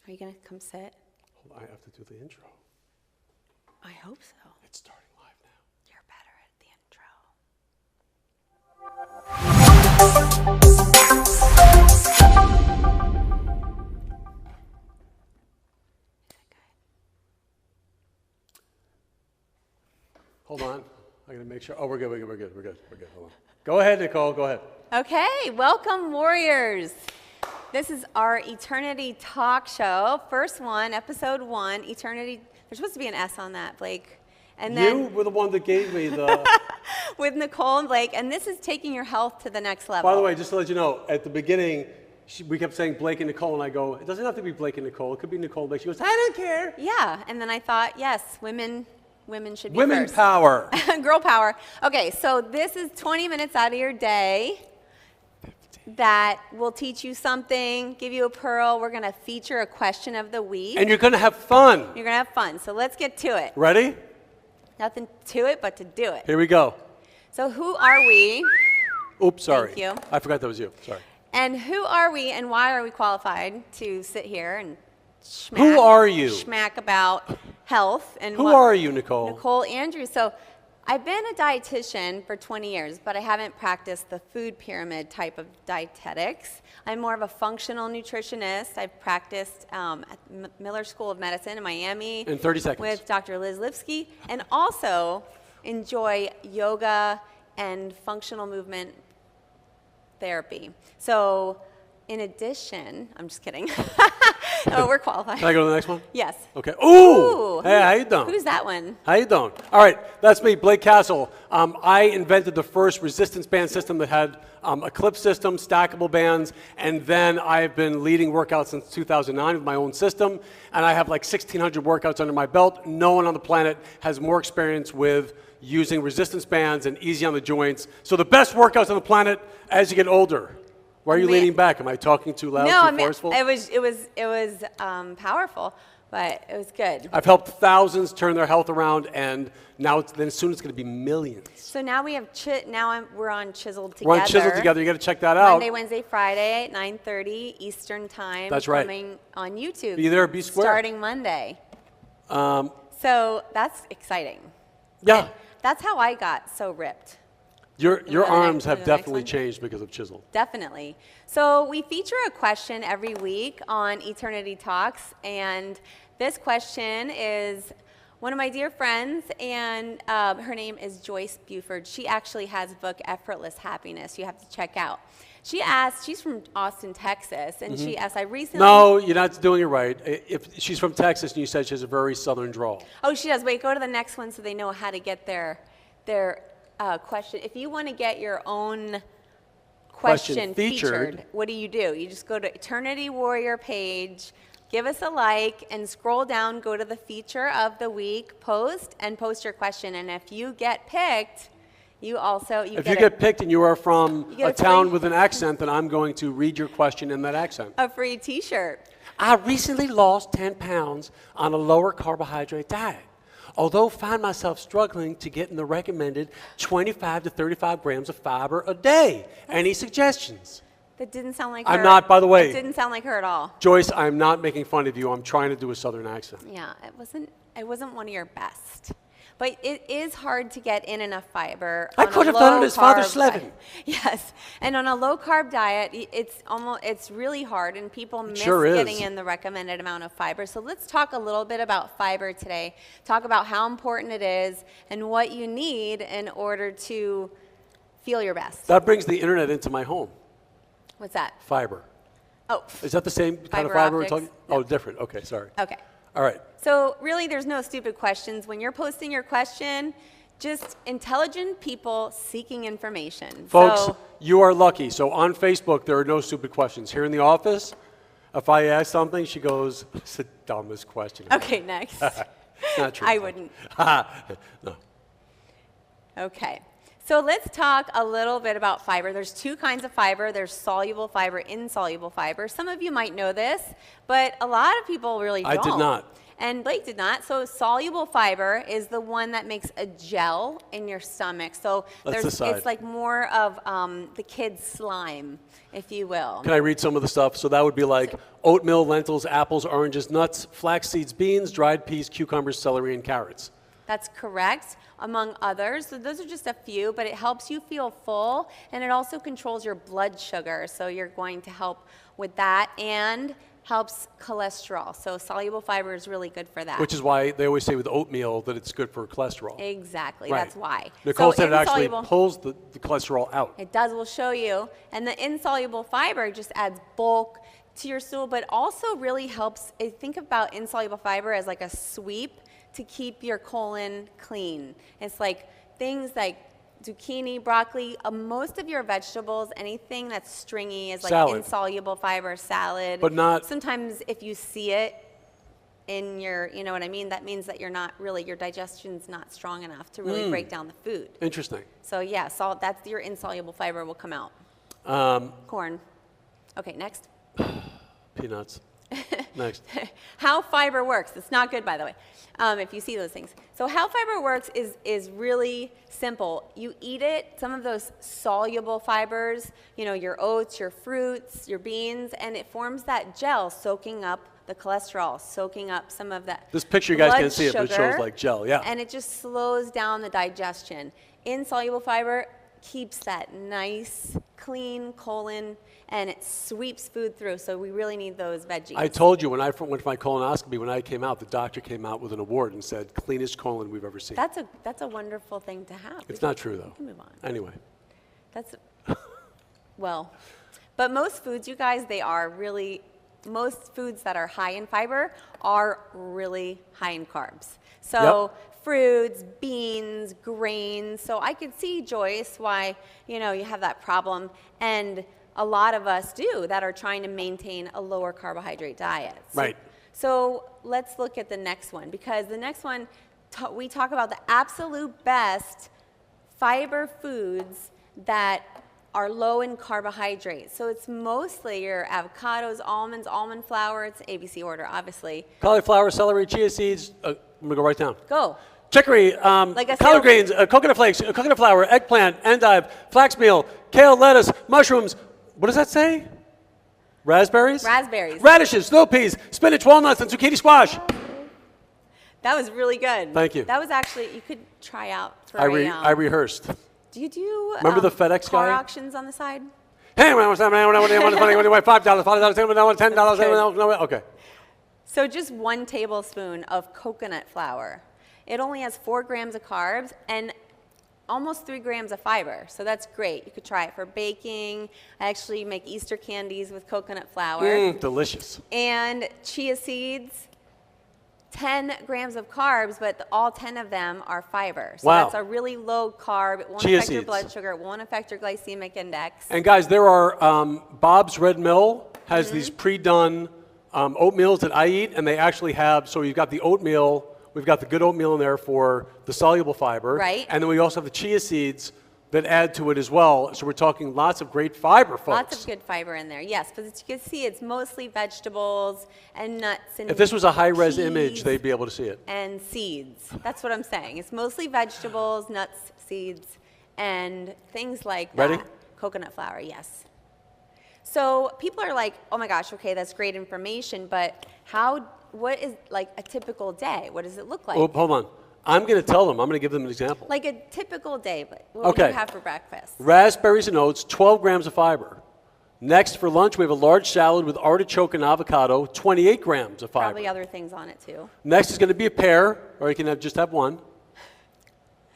Are you going to come sit? Hold on, I have to do the intro. I hope so. It's starting live now. You're better at the intro. Hold on. I got to make sure. Oh, we're good. Hold on. Go ahead, Nicole. Go ahead. Okay, welcome, Warriors. This is our Eternity Talk Show. First one, episode 1, Eternity. There's supposed to be an S on that, Blake. And then You were the one that gave me the... with Nicole and Blake, and this is taking your health to the next level. By the way, just to let you know, at the beginning, we kept saying Blake and Nicole, and I go, it doesn't have to be Blake and Nicole. It could be Nicole and Blake. She goes, I don't care. Yeah, and then I thought, yes, women should be Women first. power. Girl power. Okay, so this is 20 minutes out of your day that will teach you something, give you a pearl. We're going to feature a question of the week. And you're going to have fun. You're going to have fun. So let's get to it. Ready? Nothing to it but to do it. Here we go. So who are we? Oops, sorry. Thank you. I forgot that was you. Sorry. And who are we and why are we qualified to sit here and schmack? Who are you? Schmack about health. And Who are you, Nicole? Nicole Andrews. So I've been a dietitian for 20 years, but I haven't practiced the food pyramid type of dietetics. I'm more of a functional nutritionist. I've practiced at Miller School of Medicine in Miami. In 30 seconds. With Dr. Liz Lipsky, and also enjoy yoga and functional movement therapy. So in addition, I'm just kidding. Oh, we're qualified. Can I go to the next one? Yes. Okay. Ooh! Hey, how you doing? Who's that one? How you doing? All right, that's me, Blake Castle. I invented the first resistance band system that had a clip system, stackable bands, and then I've been leading workouts since 2009 with my own system, and I have like 1,600 workouts under my belt. No one on the planet has more experience with using resistance bands and easy on the joints. So the best workouts on the planet as you get older. Why are you leaning back? Am I talking too loud, too forceful? It was powerful, but it was good. I've helped thousands turn their health around, and now then soon it's going to be millions. So now we have we're on Chiseled Together. We're on Chiseled Together. You got to check that out. Monday, Wednesday, Friday at 9:30 Eastern Time. That's right. Coming on YouTube. Be there, be square. Starting Monday. So that's exciting. Yeah. And that's how I got so ripped. Your arms have definitely changed because of Chisel. Definitely. So we feature a question every week on Eternity Talks, and this question is one of my dear friends, and her name is Joyce Buford. She actually has a book, Effortless Happiness, you have to check out. She asked, she's from Austin, Texas, and she asked, I recently... No, you're not doing it right. If she's from Texas and you said she has a very southern drawl. Oh, she does. Wait, go to the next one so they know how to get their question. If you want to get your own question featured, what do? You just go to Eternity Warrior page, give us a like, and scroll down, go to the feature of the week, post your question. And if you get picked, if you get picked and you are from a town with an accent, then I'm going to read your question in that accent. A free T-shirt. I recently lost 10 pounds on a lower carbohydrate diet. Although find myself struggling to get in the recommended 25 to 35 grams of fiber a day. Any suggestions? That didn't sound like her. I'm not, by the way. It didn't sound like her at all. Joyce, I'm not making fun of you. I'm trying to do a southern accent. Yeah, it wasn't one of your best. But it is hard to get in enough fiber. I could have done it as Father Slevin. Yes, and on a low-carb diet, it's really hard, and people miss getting in the recommended amount of fiber. So let's talk a little bit about fiber today. Talk about how important it is and what you need in order to feel your best. That brings the internet into my home. What's that? Fiber. Oh. Is that the same kind of fiber we're talking? No. Oh, different. Okay, sorry. Okay. All right. So really, there's no stupid questions. When you're posting your question, just intelligent people seeking information. Folks, you are lucky. So on Facebook, there are no stupid questions. Here in the office, if I ask something, she goes, "It's the dumbest question." Okay, next. Not true. I wouldn't. No. Okay. So let's talk a little bit about fiber. There's two kinds of fiber. There's soluble fiber, insoluble fiber. Some of you might know this, but a lot of people really don't. I did not. And Blake did not. So soluble fiber is the one that makes a gel in your stomach. So it's like more of the kid's slime, if you will. Can I read some of the stuff? So that would be like oatmeal, lentils, apples, oranges, nuts, flax seeds, beans, dried peas, cucumbers, celery, and carrots. That's correct, among others. So those are just a few, but it helps you feel full, and it also controls your blood sugar. So you're going to help with that, and helps cholesterol. So soluble fiber is really good for that. Which is why they always say with oatmeal that it's good for cholesterol. Exactly, Right. That's why. Nicole So said it actually insoluble- pulls the cholesterol out. It does, we'll show you. And the insoluble fiber just adds bulk to your stool, but also really helps, think about insoluble fiber as like a sweep to keep your colon clean. It's like things like zucchini, broccoli, most of your vegetables, anything that's stringy is like Salad. insoluble fiber, salad. But not- Sometimes if you see it in your, you know what I mean, that means that you're not really, your digestion's not strong enough to really break down the food. Interesting. So yeah, that's your insoluble fiber will come out. Corn. Okay, next. Peanuts. Next. How fiber works. It's not good, by the way, if you see those things. So how fiber works is really simple. You eat it, some of those soluble fibers, you know, your oats, your fruits, your beans, and it forms that gel soaking up the cholesterol, soaking up some of that This picture, you guys blood can't see it, but it sugar, shows like gel, yeah. And it just slows down the digestion. Insoluble fiber keeps that nice, clean colon, and it sweeps food through, so we really need those veggies. I told you when I went for my colonoscopy, when I came out, the doctor came out with an award and said, cleanest colon we've ever seen. That's a wonderful thing to have. It's not true, though. We can move on. Anyway. That's, well, but most foods, you guys, most foods that are high in fiber are really high in carbs. So fruits, beans, grains. So I could see, Joyce, why, you know, you have that problem. And a lot of us do that are trying to maintain a lower carbohydrate diet. Right. So let's look at the next one, because the next one, we talk about the absolute best fiber foods that are low in carbohydrates. So it's mostly your avocados, almonds, almond flour. It's ABC order, obviously. Cauliflower, celery, chia seeds. I'm going to go right down. Go. Chicory, collard greens, coconut flakes, coconut flour, eggplant, endive, flax meal, kale, lettuce, mushrooms. What does that say? Raspberries? Raspberries. Radishes, snow peas, spinach, walnuts, and zucchini squash. That was really good. Thank you. That was actually, you could try out for I rehearsed. Do you do Remember the FedEx car guy? auctions on the side? Hey, $5, $10, okay. So just 1 tablespoon of coconut flour. It only has 4 grams of carbs and almost 3 grams of fiber. So that's great. You could try it for baking. I actually make Easter candies with coconut flour. Delicious. And chia seeds. 10 grams of carbs, but all 10 of them are fiber. So Wow. that's a really low carb. It won't Chia affect your seeds. blood sugar. It won't affect your glycemic index. And guys, there are, Bob's Red Mill has these pre-done oatmeals that I eat, and they actually have, so you've got the oatmeal, we've got the good oatmeal in there for the soluble fiber. Right. And then we also have the chia seeds that add to it as well. So we're talking lots of great fiber, folks. Lots of good fiber in there, yes. But as you can see, it's mostly vegetables and nuts and If this was a high-res peas image, they'd be able to see it. and seeds. That's what I'm saying. It's mostly vegetables, nuts, seeds, and things like that. Ready? Coconut flour, yes. So people are like, oh my gosh, okay, that's great information, but what is like a typical day? What does it look like? Oh, hold on. I'm going to tell them. I'm going to give them an example. Like a typical day, but what do you have for breakfast? Raspberries and oats, 12 grams of fiber. Next, for lunch, we have a large salad with artichoke and avocado, 28 grams of fiber. Probably other things on it too. Next is going to be a pear, or you can just have one.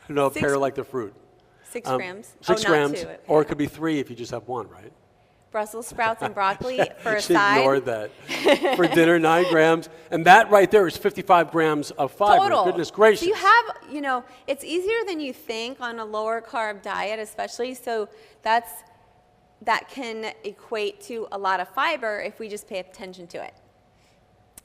No, a pear like the fruit. 6 grams. 6 not grams, 2. or it could be 3 if you just have one, right? Brussels sprouts and broccoli for a She side. ignored that. For dinner, 9 grams. And that right there is 55 grams of fiber. Total. Goodness gracious. So you have, it's easier than you think on a lower carb diet, especially. So that can equate to a lot of fiber if we just pay attention to it.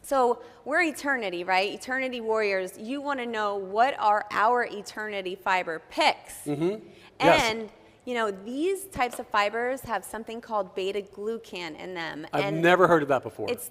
So we're eternity, right? Eternity warriors. You want to know what are our eternity fiber picks. Yes. And you know, these types of fibers have something called beta-glucan in them. I've never heard of that before. It's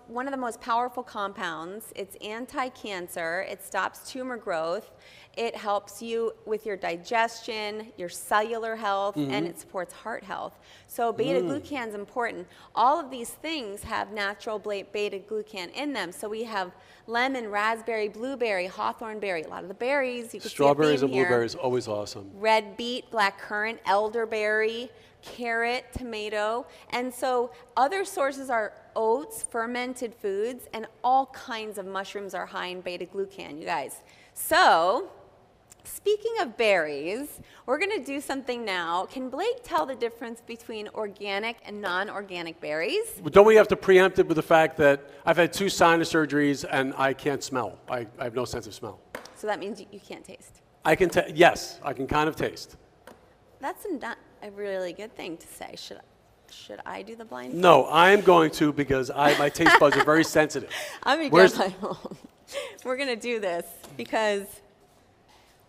one of the most powerful compounds. It's anti-cancer. It stops tumor growth. It helps you with your digestion, your cellular health, and it supports heart health. So beta-glucan is important. All of these things have natural beta-glucan in them. So we have lemon, raspberry, blueberry, hawthorn berry, a lot of the berries. You can Strawberries see a and theme here. blueberries, always awesome. Red beet, black currant, elderberry, carrot, tomato. And so other sources are oats, fermented foods, and all kinds of mushrooms are high in beta-glucan, you guys. So speaking of berries, we're going to do something now. Can Blake tell the difference between organic and non-organic berries? Don't we have to preempt it with the fact that I've had 2 sinus surgeries and I can't smell? I have no sense of smell. So that means you can't taste. I can yes, I can kind of taste. That's not a really good thing to say. Should I do the blind? No, I'm going to because my taste buds are very sensitive. I'm going to get my home. We're going to do this because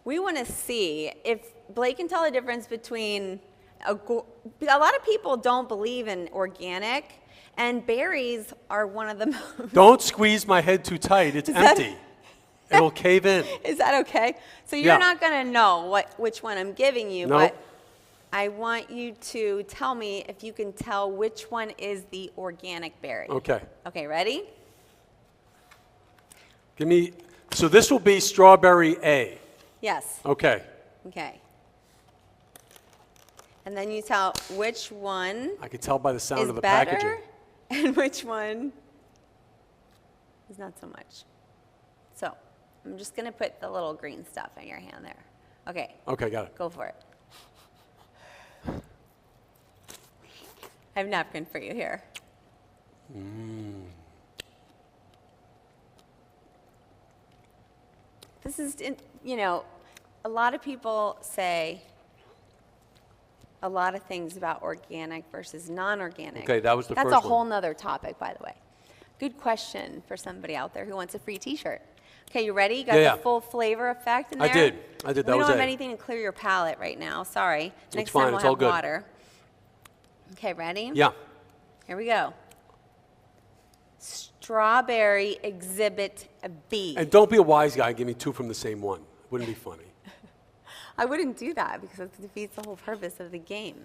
we want to see if Blake can tell the difference between a lot of people don't believe in organic, and berries are one of the most. Don't squeeze my head too tight. It's empty. It'll cave in. Is that okay? So you're not going to know which one I'm giving you, but I want you to tell me if you can tell which one is the organic berry. Okay. Okay, ready? So this will be strawberry A. Yes. Okay. Okay. And then you tell which one I can tell by the sound is of the better packaging. and which one is not so much. So I'm just going to put the little green stuff in your hand there. Okay. Okay, got it. Go for it. I have a napkin for you here. This is, you know, a lot of people say a lot of things about organic versus non-organic. Okay, that was the first That's a one. whole nother topic, by the way. Good question for somebody out there who wants a free T-shirt. Okay, you ready? You got Yeah. the full flavor effect in there? I did. That We was don't have A. anything to clear your palate right now. Sorry. Next fine, time we'll it's all have good. water. Okay, ready? Yeah. Here we go. Strawberry Exhibit B. And don't be a wise guy and give me 2 from the same one. Wouldn't be funny. I wouldn't do that because it defeats the whole purpose of the game.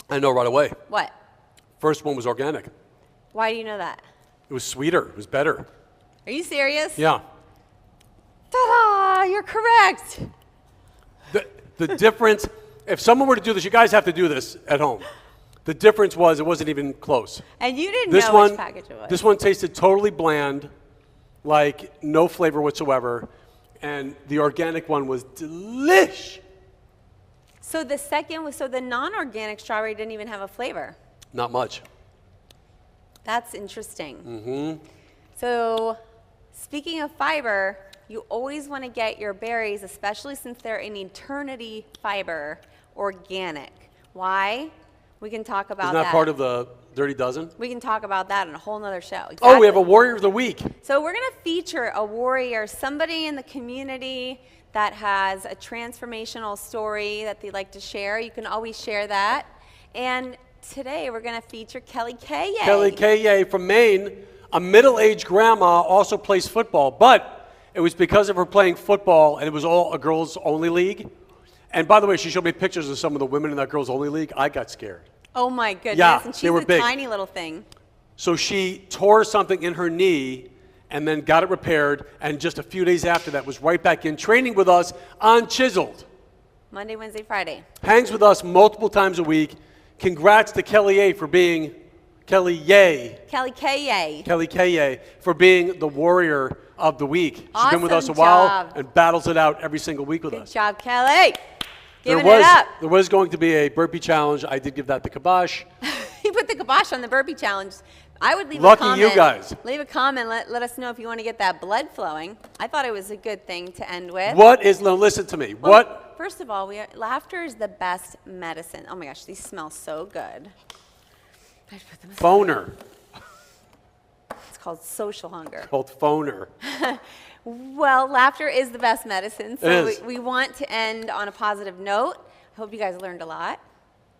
I know right away. What? First one was organic. Why do you know that? It was sweeter. It was better. Are you serious? Yeah. Ta-da! You're correct. The difference, if someone were to do this, you guys have to do this at home. The difference was it wasn't even close. And you didn't This know one, which package it was. This one tasted totally bland, like no flavor whatsoever, and the organic one was delish. So the second was, so the non-organic strawberry didn't even have a flavor. Not much. That's interesting. So speaking of fiber, you always want to get your berries, especially since they're an eternity fiber, organic. Why? We can talk about Isn't that part of the Dirty Dozen? We can talk about that in a whole nother show. Exactly. Oh, we have a Warrior of the Week. So we're going to feature a warrior, somebody in the community that has a transformational story that they'd like to share. You can always share that. And today we're going to feature Kelly Kaye. Kelly Kaye from Maine, a middle-aged grandma, also plays football, but it was because of her playing football, and it was all a girls-only league. And by the way, she showed me pictures of some of the women in that girls-only league. I got scared. Oh my goodness, Yeah, and they she's were a big. tiny little thing. So she tore something in her knee and then got it repaired, and just a few days after that was right back in training with us on Chiseled. Monday, Wednesday, Friday. Hangs with us multiple times a week. Congrats to Kelly Kaye for being Kelly Kaye for being the warrior of the week. She's been with us a Awesome while job. and battles it out every single week with Good us. job, Kelly. Giving it up. There was going to be a burpee challenge. I did give that the kibosh. He put the kibosh on the burpee challenge. I would leave Lucky a comment. you guys. Leave a comment. Let us know if you want to get that blood flowing. I thought it was a good thing to end with. Listen to me. Well, first of all, laughter is the best medicine. Oh my gosh, these smell so good. I should put them aside. Phoner. called social hunger. Called phoner. Well, laughter is the best medicine, so It is. we want to end on a positive note. I hope you guys learned a lot.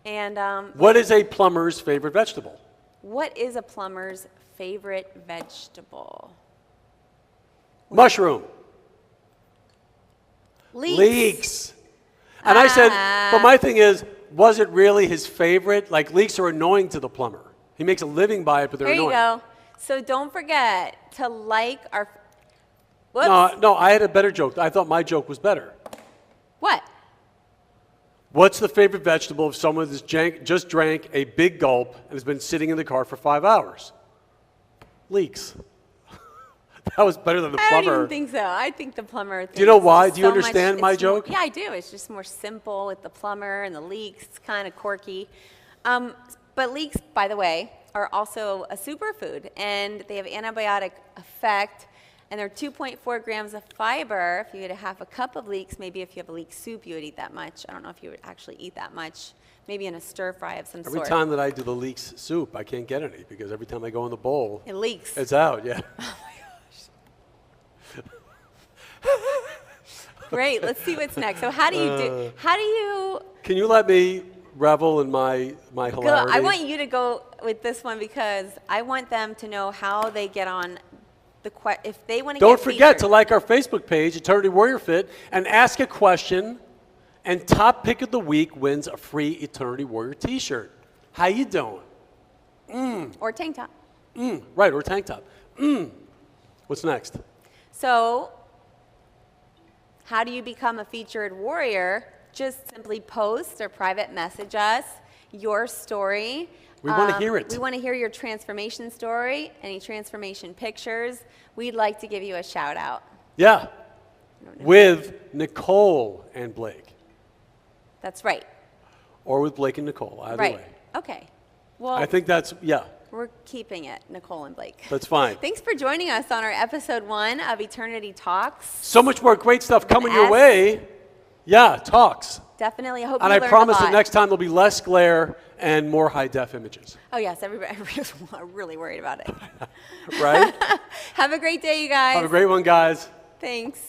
And What is a plumber's favorite vegetable? what is a plumber's favorite vegetable? Mushroom. Leeks. And I said, but my thing is, was it really his favorite? Like, leeks are annoying to the plumber. He makes a living by it, but they're annoying. There you go. So don't forget to like our... Whoops. No, I had a better joke. I thought my joke was better. What? What's the favorite vegetable if someone just drank a big gulp and has been sitting in the car for 5 hours? Leeks. That was better than the I plumber. don't even think so. I think the plumber... Do you know why? thinks Do you so much- understand my it's more- joke? Yeah, I do. It's just more simple with the plumber and the leeks. It's kind of quirky. But leeks, by the way, are also a superfood, and they have antibiotic effect, and they're 2.4 grams of fiber. If you had a half a cup of leeks, maybe if you have a leek soup, you would eat that much. I don't know if you would actually eat that much. Maybe in a stir fry of some Every sort. time that I do the leeks soup, I can't get any because every time I go in the bowl, It leaks. it's out, yeah. Great. Let's see what's next. So how do you Can you let me revel in my go? hilarity? I want you to go with this one because I want them to know how they get on if they want to Don't get forget featured. to like our Facebook page, Eternity Warrior Fit, and ask a question, and top pick of the week wins a free Eternity Warrior t-shirt. How you doing? Or tank top. Right, or tank top. What's next? So how do you become a featured warrior? Just simply post or private message us your story. We want to hear it. We want to hear your transformation story, any transformation pictures. We'd like to give you a shout out. Yeah, with Nicole and Blake. That's right. Or with Blake and Nicole, either Right. way. Okay. Well, I think that's, yeah, we're keeping it, Nicole and Blake. that's fine. Thanks for joining us on our episode 1 of Eternity Talks. So much more great stuff coming your S. way. Yeah, talks. Definitely. I hope And you I learned promise a lot. that next time there'll be less glare and more high-def images. Oh, yes. Everybody, I'm really worried about it. Right? Have a great day, you guys. Have a great one, guys. Thanks.